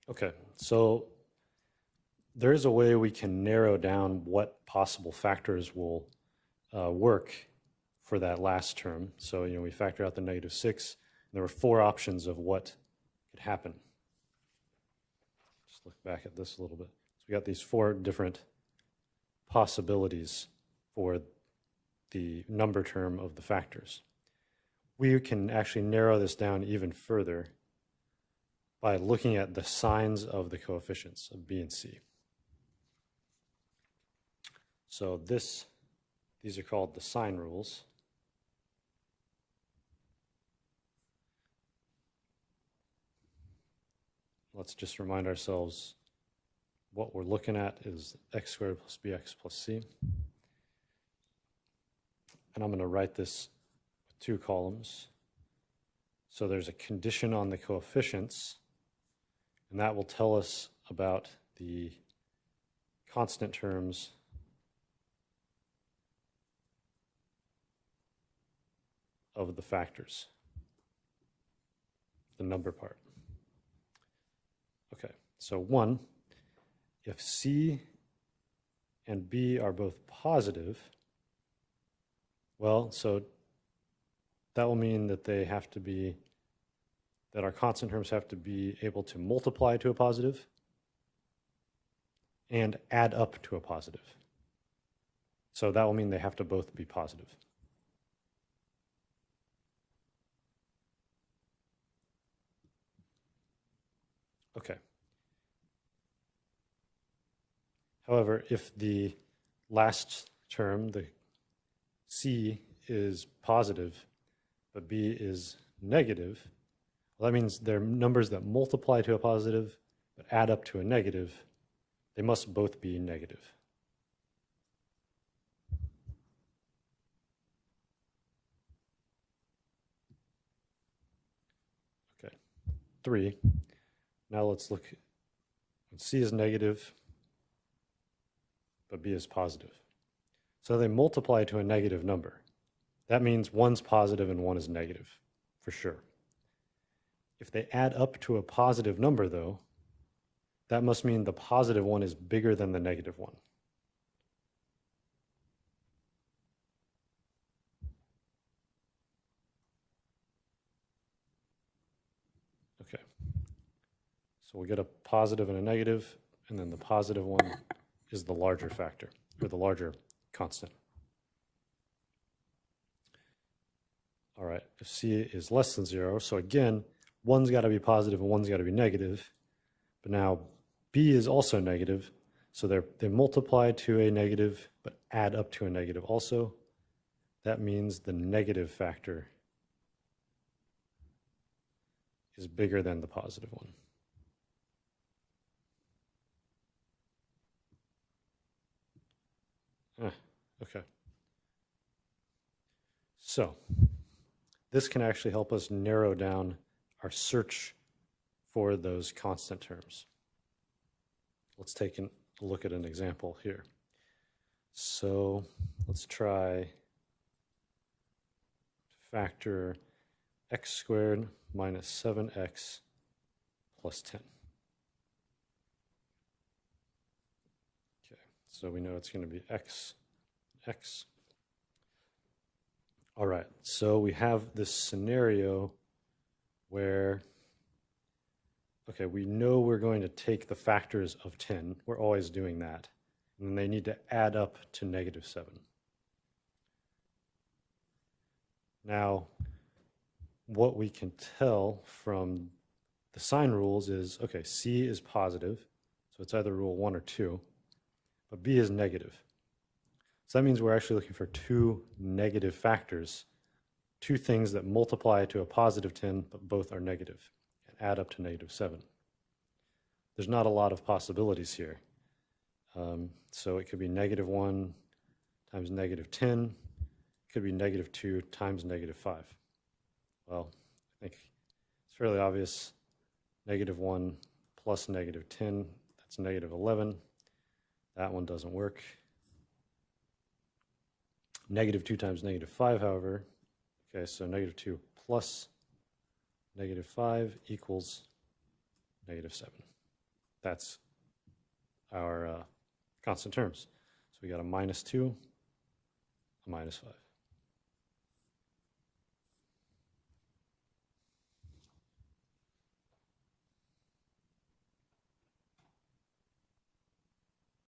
Okay, so there is a way we can narrow down what possible factors will work for that last term. So, we factor out the -6. And there were 4 options of what could happen. Just look back at this a little bit. So we got these 4 different possibilities for the number term of the factors. We can actually narrow this down even further by looking at the signs of the coefficients of B and C. So these are called the sign rules. Let's just remind ourselves what we're looking at is x squared plus bx plus c. And I'm going to write this with 2 columns. So there's a condition on the coefficients, and that will tell us about the constant terms of the factors, the number part. Okay, so 1, if C and B are both positive, well, so that will mean that they have to be, that our constant terms have to be able to multiply to a positive and add up to a positive. So that will mean they have to both be positive. Okay. However, if the last term, the C, is positive, but B is negative, well, that means they're numbers that multiply to a positive but add up to a negative. They must both be negative. Okay, 3. Now let's look. C is negative, but B is positive. So they multiply to a negative number. That means one's positive and one is negative, for sure. If they add up to a positive number, though, that must mean the positive one is bigger than the negative one. Okay. So we get a positive and a negative, and then the positive one is the larger factor, or the larger constant. All right, if C is less than 0, so again, one's got to be positive and one's got to be negative. But now B is also negative, so they multiply to a negative but add up to a negative also. That means the negative factor is bigger than the positive one. Okay. So this can actually help us narrow down our search for those constant terms. Let's take a look at an example here. So let's try to factor x squared minus 7x plus 10. Okay, so we know it's going to be x. All right, so we have this scenario where, okay, we know we're going to take the factors of 10. We're always doing that. And they need to add up to -7. Now, what we can tell from the sign rules is, okay, C is positive, so it's either rule 1 or 2, but B is negative. So that means we're actually looking for 2 negative factors, 2 things that multiply to a positive 10, but both are negative, and add up to -7. There's not a lot of possibilities here. So it could be -1 times -10, it could be -2 times -5. Well, I think it's fairly obvious. -1 plus -10, that's -11. That one doesn't work. -2 times -5, however, okay, so -2 plus -5 equals -7. that's our constant terms. So we got a -2, a -5.